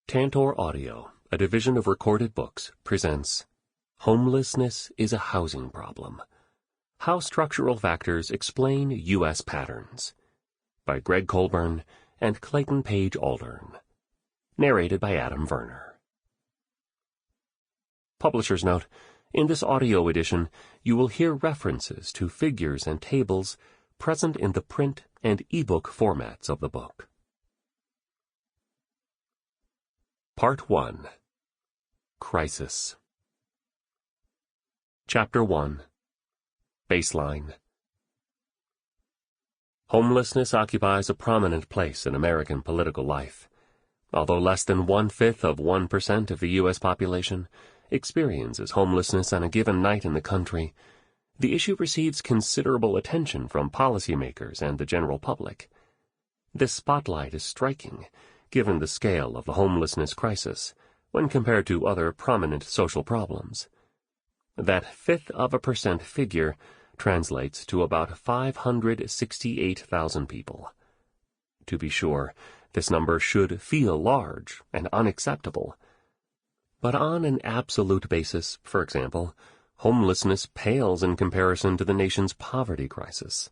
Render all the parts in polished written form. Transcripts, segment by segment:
Tantor Audio, a division of Recorded Books, presents Homelessness is a Housing Problem. How Structural Factors Explain U.S. Patterns, by Gregg Colburn and Clayton Aldern. Narrated by Verner. Publisher's note: in this audio edition, you will hear references to figures and tables present in the print and ebook formats of the book. Part 1. Crisis. Chapter 1. Baseline. Homelessness occupies a prominent place in American political life. Although less than 0.1% of the U.S. population experiences homelessness on a given night in the country, the issue receives considerable attention from policymakers and the general public. This spotlight is striking, given the scale of the homelessness crisis, when compared to other prominent social problems. That 0.1% figure translates to about 568,000 people. To be sure, this number should feel large and unacceptable. But on an absolute basis, for example, homelessness pales in comparison to the nation's poverty crisis.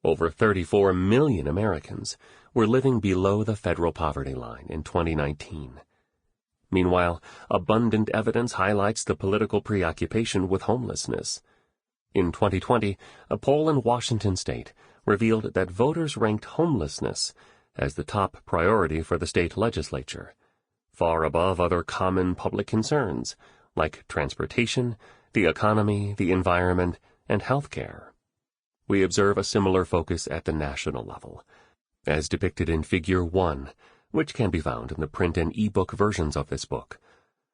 Over 34 million Americans were living below the federal poverty line in 2019. Meanwhile, abundant evidence highlights the political preoccupation with homelessness. In 2020, a poll in Washington state revealed that voters ranked homelessness as the top priority for the state legislature, far above other common public concerns like transportation, the economy, the environment, and health care. We observe a similar focus at the national level, as depicted in Figure 1, which can be found in the print and ebook versions of this book.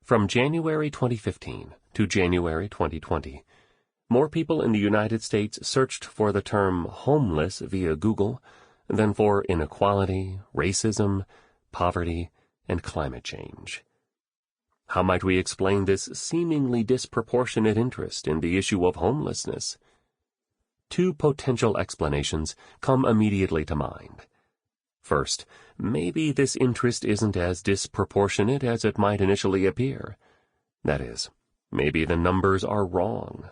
From January 2015 to January 2020, more people in the United States searched for the term homeless via Google than for inequality, racism, poverty, and climate change. How might we explain this seemingly disproportionate interest in the issue of homelessness? Two potential explanations come immediately to mind. First, maybe this interest isn't as disproportionate as it might initially appear. That is, maybe the numbers are wrong.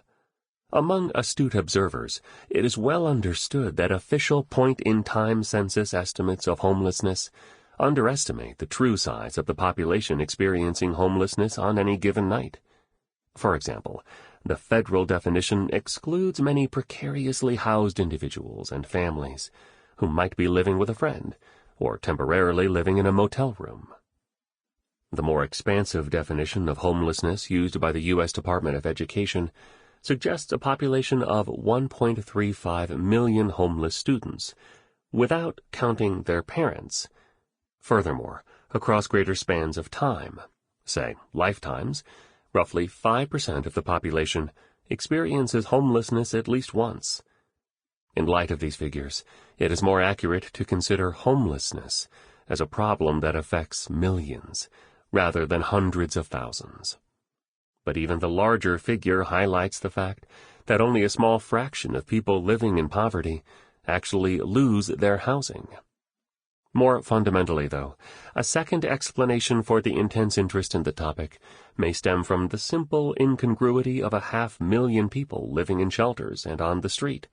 Among astute observers, it is well understood that official point-in-time census estimates of homelessness underestimate the true size of the population experiencing homelessness on any given night. For example, the federal definition excludes many precariously housed individuals and families who might be living with a friend or temporarily living in a motel room. The more expansive definition of homelessness used by the U.S. Department of Education suggests a population of 1.35 million homeless students, without counting their parents. Furthermore, across greater spans of time, say lifetimes, roughly 5% of the population experiences homelessness at least once. In light of these figures, it is more accurate to consider homelessness as a problem that affects millions, rather than hundreds of thousands. But even the larger figure highlights the fact that only a small fraction of people living in poverty actually lose their housing. More fundamentally, though, a second explanation for the intense interest in the topic may stem from the simple incongruity of 500,000 people living in shelters and on the street,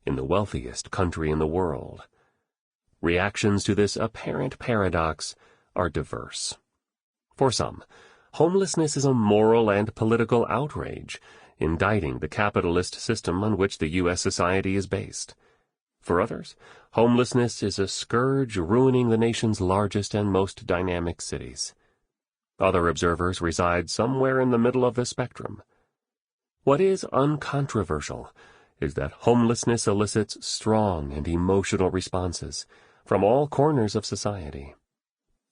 in the wealthiest country in the world. Reactions to this apparent paradox are diverse. For some, homelessness is a moral and political outrage, indicting the capitalist system on which the U.S. society is based. For others, homelessness is a scourge ruining the nation's largest and most dynamic cities. Other observers reside somewhere in the middle of the spectrum. What is uncontroversial is that homelessness elicits strong and emotional responses from all corners of society.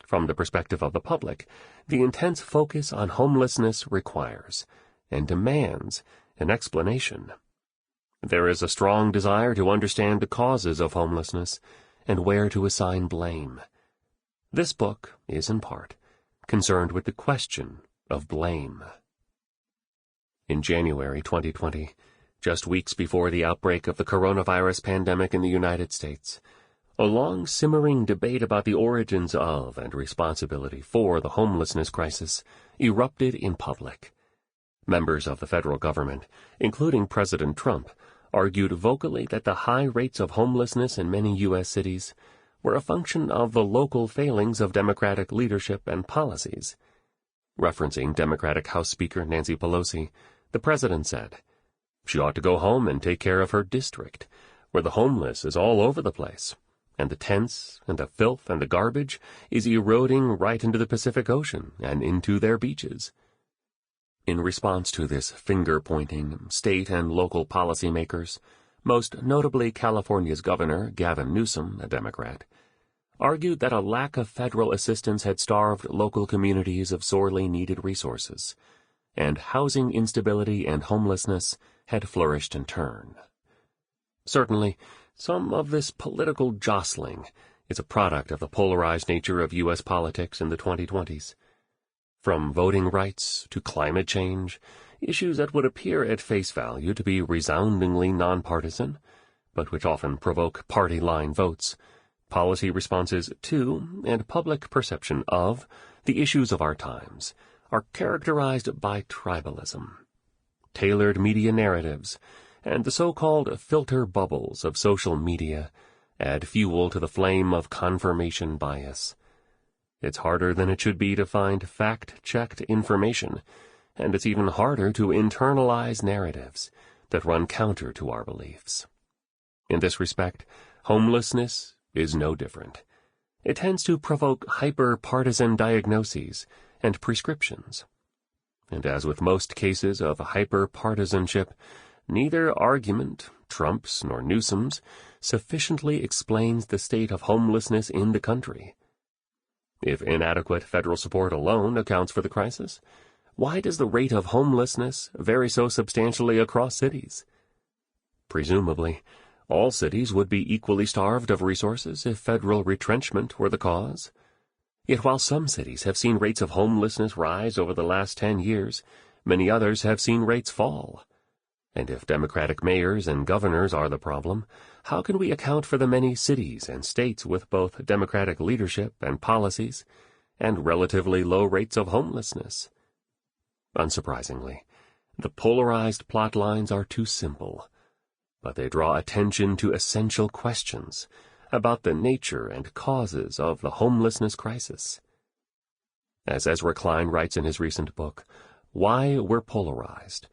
From the perspective of the public, the intense focus on homelessness requires and demands an explanation. There is a strong desire to understand the causes of homelessness and where to assign blame. This book is, in part, concerned with the question of blame. In January 2020, just weeks before the outbreak of the coronavirus pandemic in the United States, A long simmering debate about the origins of and responsibility for the homelessness crisis erupted in public. Members of the federal government, including President Trump, argued vocally that the high rates of homelessness in many U.S. cities were a function of the local failings of Democratic leadership and policies. Referencing Democratic House Speaker Nancy Pelosi, the president said, "She ought to go home and take care of her district, where the homeless is all over the place, and the tents and the filth and the garbage is eroding right into the Pacific Ocean and into their beaches." In response to this finger-pointing, state and local policymakers, most notably California's Governor Gavin Newsom, a Democrat, argued that a lack of federal assistance had starved local communities of sorely needed resources, and housing instability and homelessness had flourished in turn. Certainly, some of this political jostling is a product of the polarized nature of U.S. politics in the 2020s. From voting rights to climate change, issues that would appear at face value to be resoundingly nonpartisan, but which often provoke party-line votes, policy responses to and public perception of the issues of our times are characterized by tribalism. Tailored media narratives and the so-called filter bubbles of social media add fuel to the flame of confirmation bias. It's harder than it should be to find fact-checked information, and it's even harder to internalize narratives that run counter to our beliefs. In this respect, homelessness is no different. It tends to provoke hyper-partisan diagnoses and prescriptions. And as with most cases of hyper-partisanship, neither argument, Trump's nor Newsom's, sufficiently explains the state of homelessness in the country. If inadequate federal support alone accounts for the crisis, why does the rate of homelessness vary so substantially across cities? Presumably, all cities would be equally starved of resources if federal retrenchment were the cause. Yet while some cities have seen rates of homelessness rise over the last 10 years, many others have seen rates fall. And if Democratic mayors and governors are the problem, how can we account for the many cities and states with both Democratic leadership and policies and relatively low rates of homelessness? Unsurprisingly, the polarized plot lines are too simple, but they draw attention to essential questions about the nature and causes of the homelessness crisis. As Ezra Klein writes in his recent book, Why We're Polarized,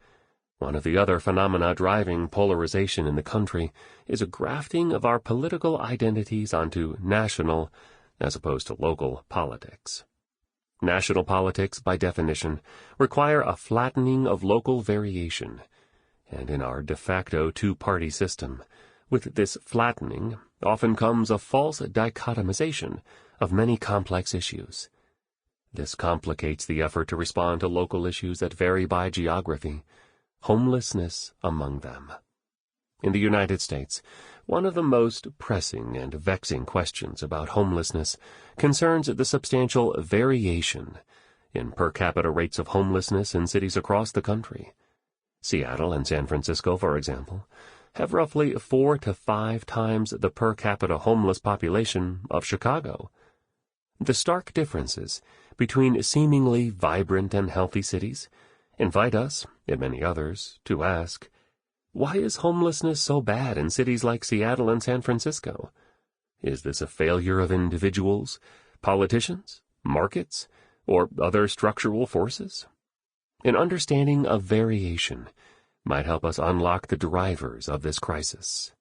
one of the other phenomena driving polarization in the country is a grafting of our political identities onto national, as opposed to local, politics. National politics, by definition, require a flattening of local variation, and in our de facto two-party system, with this flattening often comes a false dichotomization of many complex issues. This complicates the effort to respond to local issues that vary by geography, homelessness among them. In the United States, one of the most pressing and vexing questions about homelessness concerns the substantial variation in per capita rates of homelessness in cities across the country. Seattle and San Francisco, for example, have roughly 4 to 5 times the per capita homeless population of Chicago. The stark differences between seemingly vibrant and healthy cities invite us, and many others, to ask, why is homelessness so bad in cities like Seattle and San Francisco? Is this a failure of individuals, politicians, markets, or other structural forces? An understanding of variation might help us unlock the drivers of this crisis.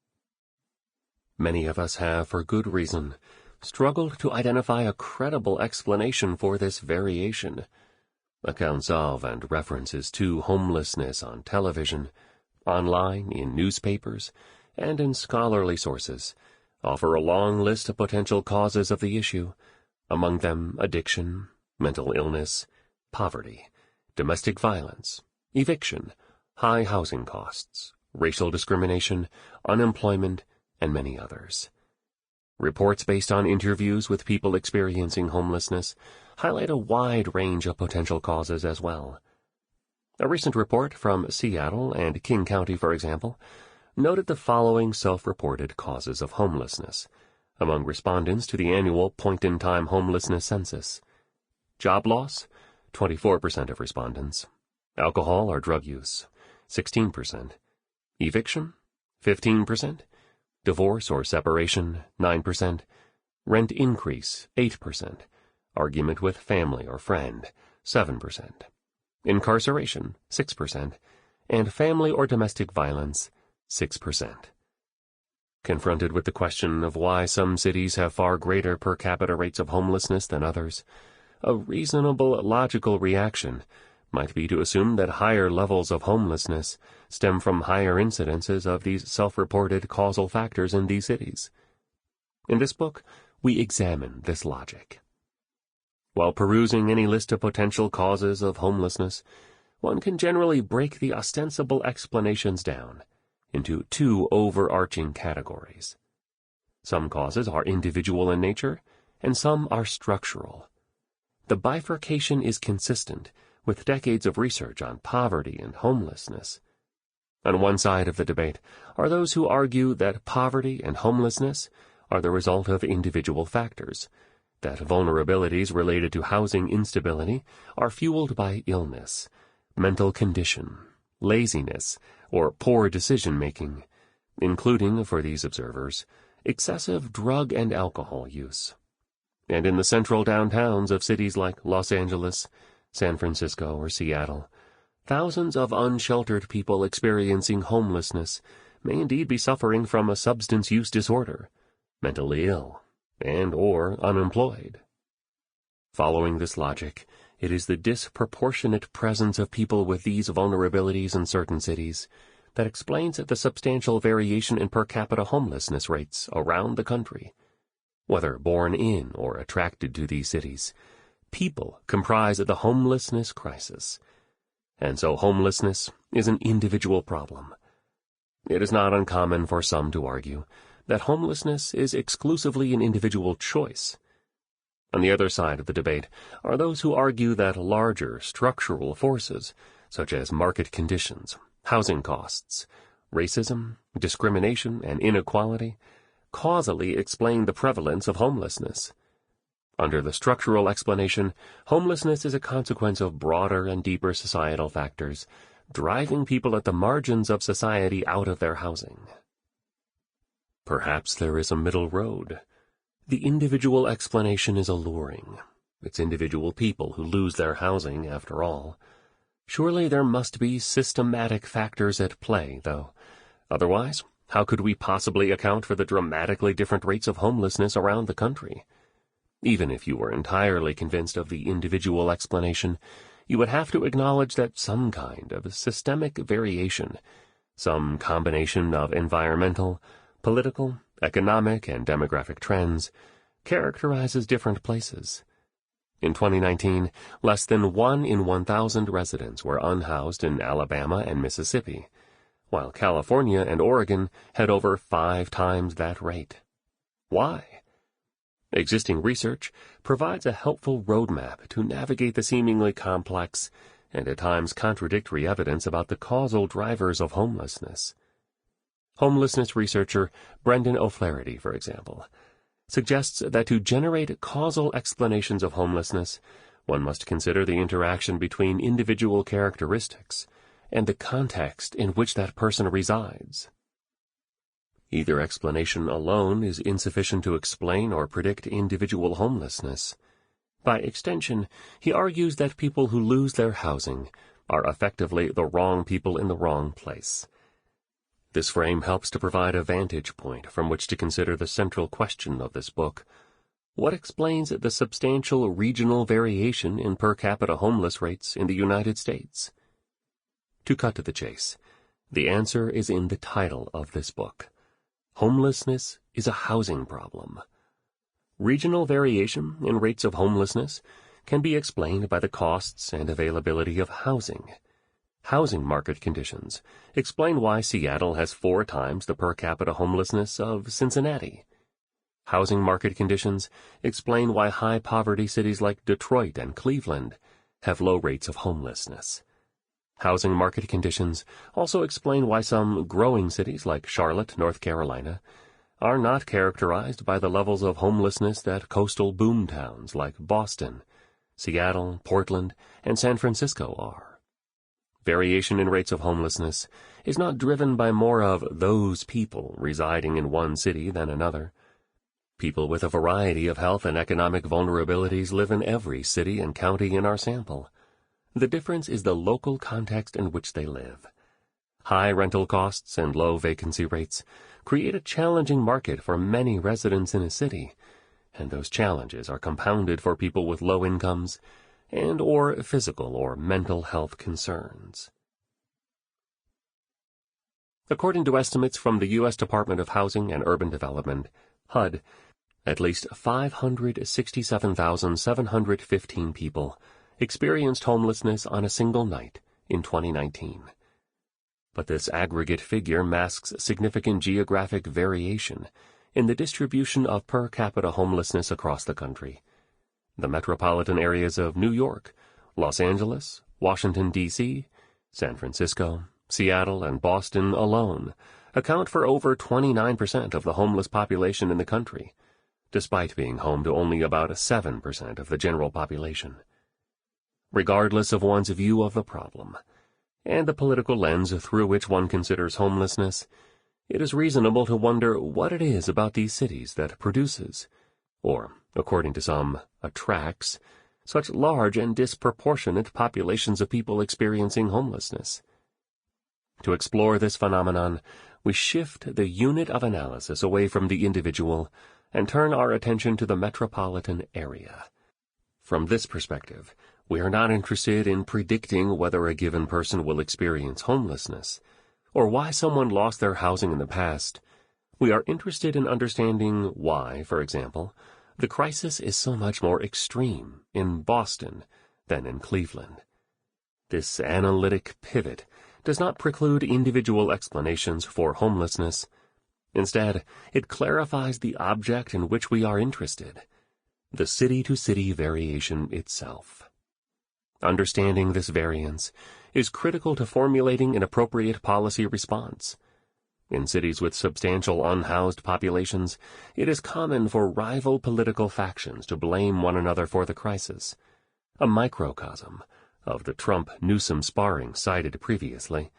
Many of us have, for good reason, struggled to identify a credible explanation for this variation. Accounts of and references to homelessness on television, online, in newspapers, and in scholarly sources offer a long list of potential causes of the issue, among them addiction, mental illness, poverty, domestic violence, eviction, high housing costs, racial discrimination, unemployment, and many others. Reports based on interviews with people experiencing homelessness highlight a wide range of potential causes as well. A recent report from Seattle and King County, for example, noted the following self-reported causes of homelessness, among respondents to the annual point-in-time homelessness census. Job loss, 24% of respondents. Alcohol or drug use, 16%. Eviction, 15%. Divorce or separation, 9%. Rent increase, 8%. Argument with family or friend, 7%. Incarceration, 6%. And family or domestic violence, 6%. Confronted with the question of why some cities have far greater per capita rates of homelessness than others, a reasonable logical reaction might be to assume that higher levels of homelessness stem from higher incidences of these self-reported causal factors in these cities. In this book, we examine this logic. While perusing any list of potential causes of homelessness, one can generally break the ostensible explanations down into two overarching categories. Some causes are individual in nature, and some are structural. The bifurcation is consistent with decades of research on poverty and homelessness. On one side of the debate are those who argue that poverty and homelessness are the result of individual factors, that vulnerabilities related to housing instability are fueled by illness, mental condition, laziness, or poor decision-making, including, for these observers, excessive drug and alcohol use. And in the central downtowns of cities like Los Angeles, San Francisco, or Seattle, thousands of unsheltered people experiencing homelessness may indeed be suffering from a substance use disorder, mentally ill, and or unemployed. Following this logic, it is the disproportionate presence of people with these vulnerabilities in certain cities that explains the substantial variation in per capita homelessness rates around the country. Whether born in or attracted to these cities, people comprise the homelessness crisis, and so homelessness is an individual problem. It is not uncommon for some to argue that homelessness is exclusively an individual choice. On the other side of the debate are those who argue that larger structural forces, such as market conditions, housing costs, racism, discrimination, and inequality, causally explain the prevalence of homelessness. Under the structural explanation, homelessness is a consequence of broader and deeper societal factors, driving people at the margins of society out of their housing. Perhaps there is a middle road. The individual explanation is alluring. It's individual people who lose their housing, after all. Surely there must be systematic factors at play, though. Otherwise, how could we possibly account for the dramatically different rates of homelessness around the country? Even if you were entirely convinced of the individual explanation, you would have to acknowledge that some kind of systemic variation, some combination of environmental, political, economic, and demographic trends, characterizes different places. In 2019, less than 1 in 1,000 residents were unhoused in Alabama and Mississippi, while California and Oregon had over 5 times that rate. Why? Existing research provides a helpful roadmap to navigate the seemingly complex and at times contradictory evidence about the causal drivers of homelessness. Homelessness researcher Brendan O'Flaherty, for example, suggests that to generate causal explanations of homelessness, one must consider the interaction between individual characteristics and the context in which that person resides. Either explanation alone is insufficient to explain or predict individual homelessness. By extension, he argues that people who lose their housing are effectively the wrong people in the wrong place. This frame helps to provide a vantage point from which to consider the central question of this book. What explains the substantial regional variation in per capita homeless rates in the United States? To cut to the chase, the answer is in the title of this book. Homelessness is a housing problem. Regional variation in rates of homelessness can be explained by the costs and availability of housing. Housing market conditions explain why Seattle has 4 times the per capita homelessness of Cincinnati. Housing market conditions explain why high-poverty cities like Detroit and Cleveland have low rates of homelessness. Housing market conditions also explain why some growing cities like Charlotte, North Carolina, are not characterized by the levels of homelessness that coastal boom towns like Boston, Seattle, Portland, and San Francisco are. Variation in rates of homelessness is not driven by more of those people residing in one city than another. People with a variety of health and economic vulnerabilities live in every city and county in our sample. The difference is the local context in which they live. High rental costs and low vacancy rates create a challenging market for many residents in a city, and those challenges are compounded for people with low incomes and or physical or mental health concerns. According to estimates from the U.S. Department of Housing and Urban Development, HUD, at least 567,715 people experienced homelessness on a single night in 2019. But this aggregate figure masks significant geographic variation in the distribution of per capita homelessness across the country. The metropolitan areas of New York, Los Angeles, Washington, D.C., San Francisco, Seattle, and Boston alone account for over 29% of the homeless population in the country, despite being home to only about 7% of the general population. Regardless of one's view of the problem, and the political lens through which one considers homelessness, it is reasonable to wonder what it is about these cities that produces, or, according to some, attracts, such large and disproportionate populations of people experiencing homelessness. To explore this phenomenon, we shift the unit of analysis away from the individual and turn our attention to the metropolitan area. From this perspective, we are not interested in predicting whether a given person will experience homelessness, or why someone lost their housing in the past. We are interested in understanding why, for example, the crisis is so much more extreme in Boston than in Cleveland. This analytic pivot does not preclude individual explanations for homelessness. Instead, it clarifies the object in which we are interested, the city-to-city variation itself. Understanding this variance is critical to formulating an appropriate policy response. In cities with substantial unhoused populations, it is common for rival political factions to blame one another for the crisis, a microcosm of the Trump-Newsom sparring cited previously,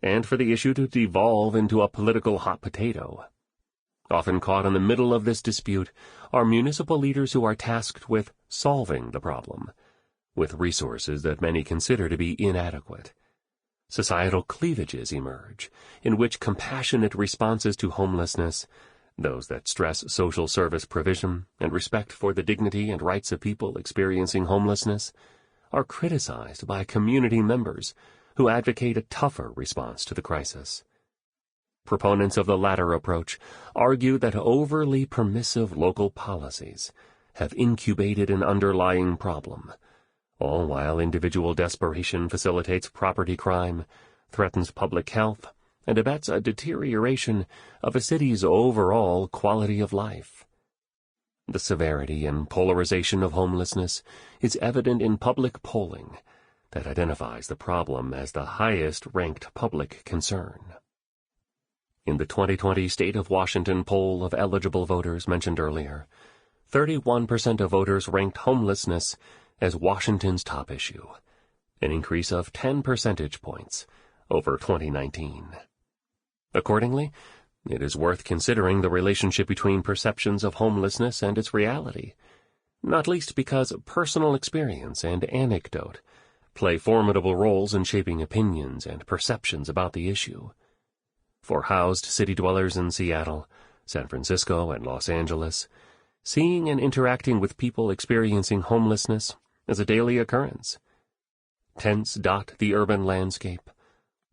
and for the issue to devolve into a political hot potato. Often caught in the middle of this dispute are municipal leaders who are tasked with solving the problem, with resources that many consider to be inadequate. Societal cleavages emerge, in which compassionate responses to homelessness, those that stress social service provision and respect for the dignity and rights of people experiencing homelessness, are criticized by community members who advocate a tougher response to the crisis. Proponents of the latter approach argue that overly permissive local policies have incubated an underlying problem, all while individual desperation facilitates property crime, threatens public health, and abets a deterioration of a city's overall quality of life. The severity and polarization of homelessness is evident in public polling that identifies the problem as the highest-ranked public concern. In the 2020 State of Washington poll of eligible voters mentioned earlier, 31% of voters ranked homelessness as Washington's top issue, an increase of 10 percentage points over 2019. Accordingly, it is worth considering the relationship between perceptions of homelessness and its reality, not least because personal experience and anecdote play formidable roles in shaping opinions and perceptions about the issue. For housed city dwellers in Seattle, San Francisco, and Los Angeles, seeing and interacting with people experiencing homelessness is a daily occurrence. Tents dot the urban landscape.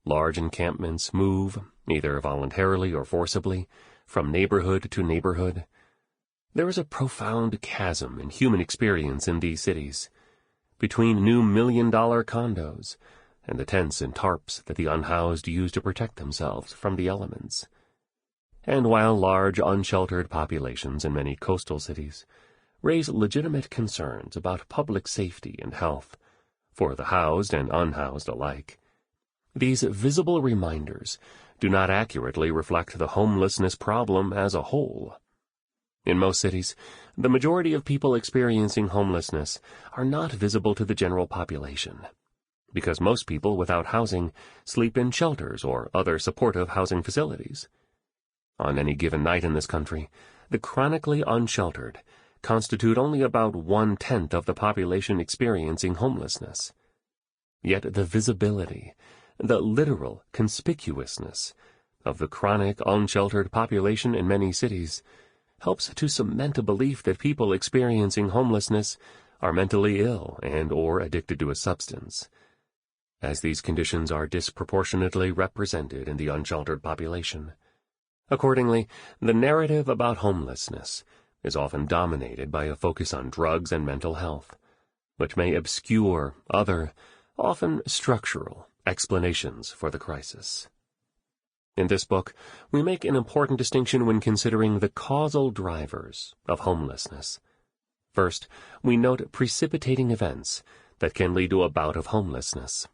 Large encampments move, either voluntarily or forcibly, from neighborhood to neighborhood. There is a profound chasm in human experience in these cities, between new million-dollar condos and the tents and tarps that the unhoused use to protect themselves from the elements. And while large unsheltered populations in many coastal cities raise legitimate concerns about public safety and health, for the housed and unhoused alike, these visible reminders do not accurately reflect the homelessness problem as a whole. In most cities, the majority of people experiencing homelessness are not visible to the general population, because most people without housing sleep in shelters or other supportive housing facilities. On any given night in this country, the chronically unsheltered constitute only about 1/10 of the population experiencing homelessness. Yet the visibility, the literal conspicuousness of the chronic unsheltered population in many cities helps to cement a belief that people experiencing homelessness are mentally ill and or addicted to a substance, as these conditions are disproportionately represented in the unsheltered population. Accordingly, the narrative about homelessness is often dominated by a focus on drugs and mental health, which may obscure other, often structural, explanations for the crisis. In this book, we make an important distinction when considering the causal drivers of homelessness. First, we note precipitating events that can lead to a bout of homelessness.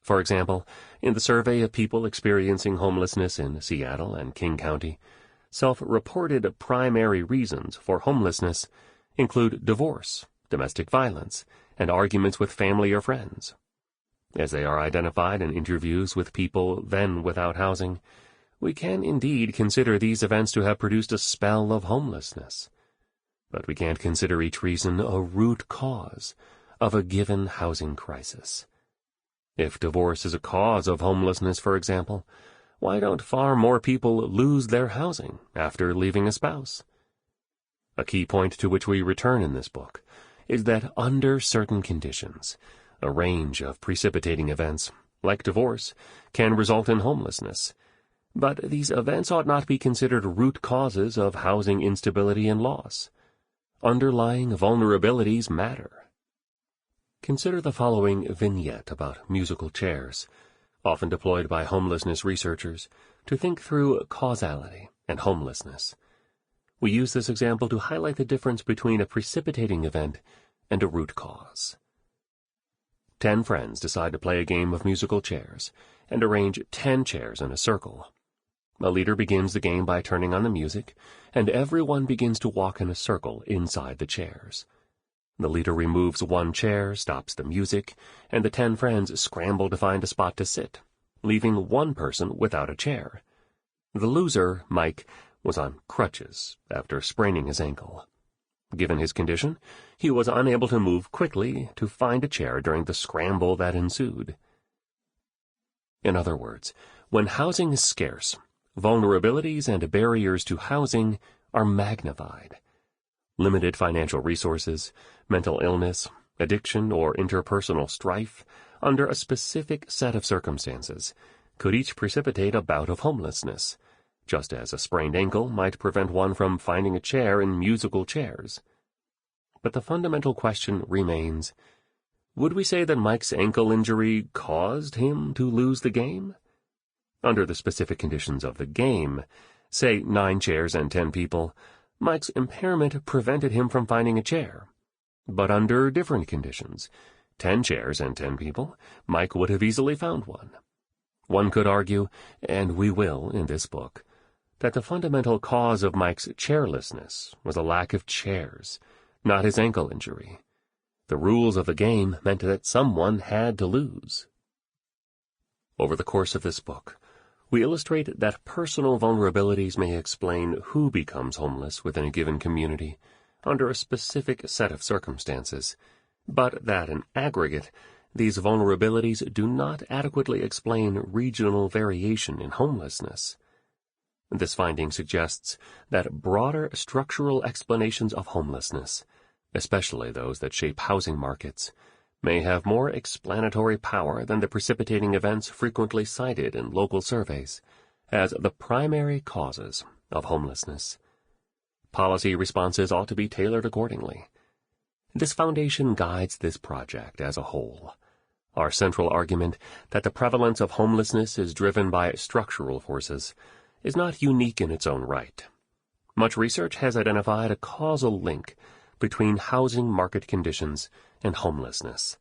For example, in the survey of people experiencing homelessness in Seattle and King County, self-reported primary reasons for homelessness include divorce, domestic violence, and arguments with family or friends. As they are identified in interviews with people then without housing, we can indeed consider these events to have produced a spell of homelessness. But we can't consider each reason a root cause of a given housing crisis. If divorce is a cause of homelessness, for example, why don't far more people lose their housing after leaving a spouse? A key point to which we return in this book is that under certain conditions, a range of precipitating events, like divorce, can result in homelessness. But these events ought not be considered root causes of housing instability and loss. Underlying vulnerabilities matter. Consider the following vignette about musical chairs, often deployed by homelessness researchers to think through causality and homelessness. We use this example to highlight the difference between a precipitating event and a root cause. 10 friends decide to play a game of musical chairs and arrange 10 chairs in a circle. A leader begins the game by turning on the music, and everyone begins to walk in a circle inside the chairs. The leader removes one chair, stops the music, and the 10 friends scramble to find a spot to sit, leaving one person without a chair. The loser, Mike, was on crutches after spraining his ankle. Given his condition, he was unable to move quickly to find a chair during the scramble that ensued. In other words, when housing is scarce, vulnerabilities and barriers to housing are magnified. Limited financial resources, mental illness, addiction, or interpersonal strife, under a specific set of circumstances, could each precipitate a bout of homelessness, just as a sprained ankle might prevent one from finding a chair in musical chairs. But the fundamental question remains, would we say that Mike's ankle injury caused him to lose the game? Under the specific conditions of the game, say 9 chairs and 10 people, Mike's impairment prevented him from finding a chair. But under different conditions, 10 chairs and 10 people, Mike would have easily found one. One could argue, and we will in this book, that the fundamental cause of Mike's chairlessness was a lack of chairs, not his ankle injury. The rules of the game meant that someone had to lose. Over the course of this book, we illustrate that personal vulnerabilities may explain who becomes homeless within a given community under a specific set of circumstances, but that in aggregate, these vulnerabilities do not adequately explain regional variation in homelessness. This finding suggests that broader structural explanations of homelessness, especially those that shape housing markets, may have more explanatory power than the precipitating events frequently cited in local surveys as the primary causes of homelessness. Policy responses ought to be tailored accordingly. This foundation guides this project as a whole. Our central argument that the prevalence of homelessness is driven by structural forces is not unique in its own right. Much research has identified a causal link between housing market conditions and homelessness.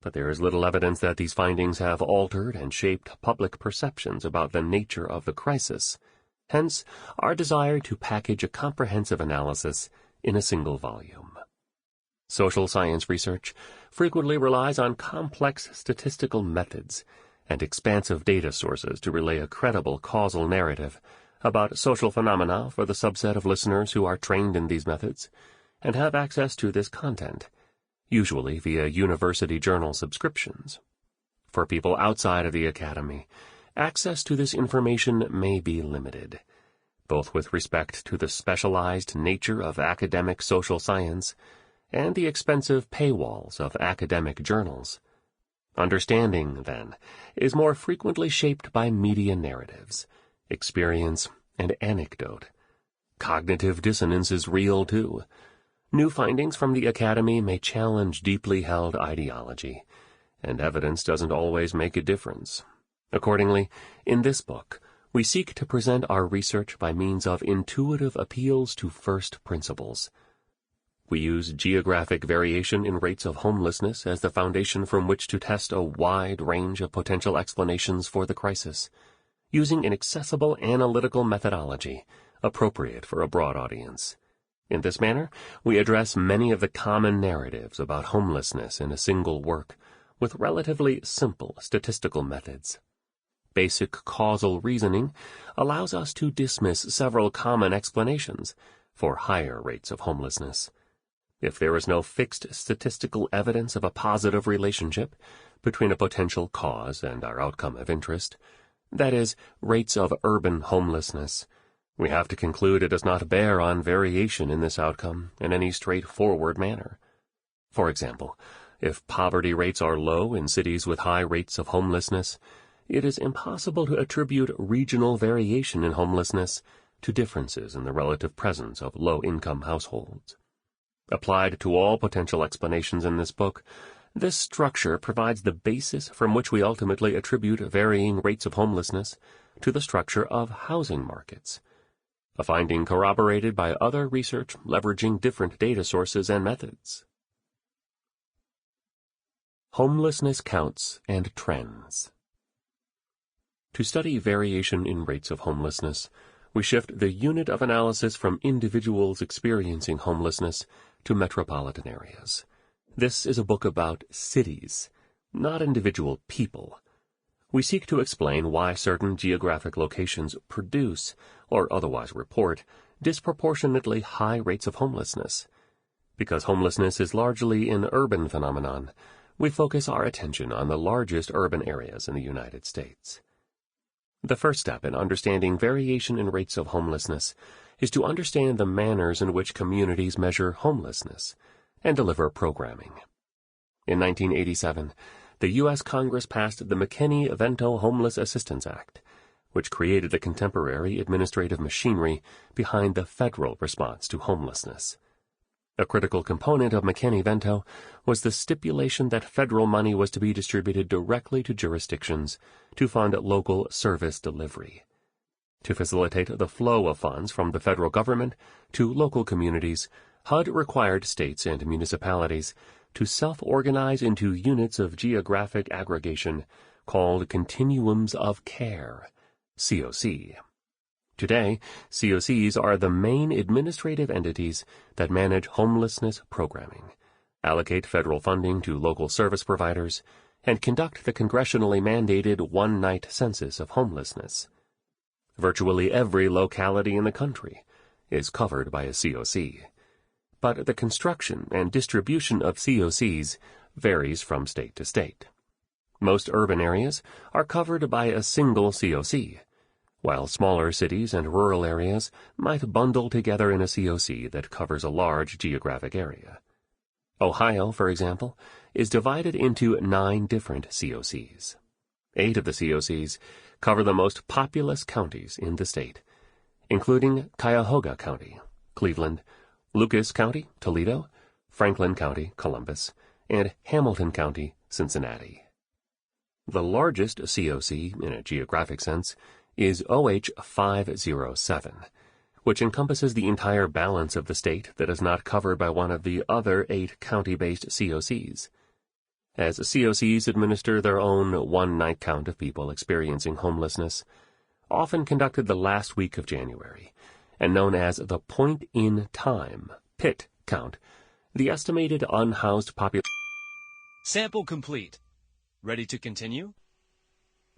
but there is little evidence that these findings have altered and shaped public perceptions about the nature of the crisis. Hence, our desire to package a comprehensive analysis in a single volume. Social science research frequently relies on complex statistical methods and expansive data sources to relay a credible causal narrative about social phenomena for the subset of listeners who are trained in these methods and have access to this content, usually via university journal subscriptions. For people outside of the academy, access to this information may be limited, both with respect to the specialized nature of academic social science and the expensive paywalls of academic journals. Understanding, then, is more frequently shaped by media narratives, experience, and anecdote. Cognitive dissonance is real, too. New findings from the academy may challenge deeply held ideology, and evidence doesn't always make a difference. Accordingly, in this book, we seek to present our research by means of intuitive appeals to first principles. We use geographic variation in rates of homelessness as the foundation from which to test a wide range of potential explanations for the crisis, using an accessible analytical methodology appropriate for a broad audience. In this manner, we address many of the common narratives about homelessness in a single work with relatively simple statistical methods. Basic causal reasoning allows us to dismiss several common explanations for higher rates of homelessness. If there is no fixed statistical evidence of a positive relationship between a potential cause and our outcome of interest, that is, rates of urban homelessness, we have to conclude it does not bear on variation in this outcome in any straightforward manner. For example, if poverty rates are low in cities with high rates of homelessness, it is impossible to attribute regional variation in homelessness to differences in the relative presence of low-income households. Applied to all potential explanations in this book, this structure provides the basis from which we ultimately attribute varying rates of homelessness to the structure of housing markets, a finding corroborated by other research leveraging different data sources and methods. Homelessness counts and trends. To study variation in rates of homelessness, we shift the unit of analysis from individuals experiencing homelessness to metropolitan areas. This is a book about cities, not individual people. We seek to explain why certain geographic locations produce, or otherwise report, disproportionately high rates of homelessness. Because homelessness is largely an urban phenomenon, we focus our attention on the largest urban areas in the United States. The first step in understanding variation in rates of homelessness is to understand the manners in which communities measure homelessness and deliver programming. In 1987, the U.S. Congress passed the McKinney-Vento Homeless Assistance Act, which created the contemporary administrative machinery behind the federal response to homelessness. A critical component of McKinney-Vento was the stipulation that federal money was to be distributed directly to jurisdictions to fund local service delivery. To facilitate the flow of funds from the federal government to local communities, HUD required states and municipalities to self-organize into units of geographic aggregation called Continuums of Care, COC. Today, COCs are the main administrative entities that manage homelessness programming, allocate federal funding to local service providers, and conduct the congressionally mandated one-night census of homelessness. Virtually every locality in the country is covered by a COC, but the construction and distribution of COCs varies from state to state. Most urban areas are covered by a single COC, while smaller cities and rural areas might bundle together in a COC that covers a large geographic area. Ohio, for example, is divided into 9 different COCs. 8 of the COCs cover the most populous counties in the state, including Cuyahoga County, Cleveland, Lucas County, Toledo, Franklin County, Columbus, and Hamilton County, Cincinnati. The largest COC, in a geographic sense, is OH 507, which encompasses the entire balance of the state that is not covered by one of the other 8 county-based COCs. as COCs administer their own one-night count of people experiencing homelessness, often conducted the last week of January, and known as the point-in-time, PIT, count, the estimated unhoused population. Sample complete. Ready to continue?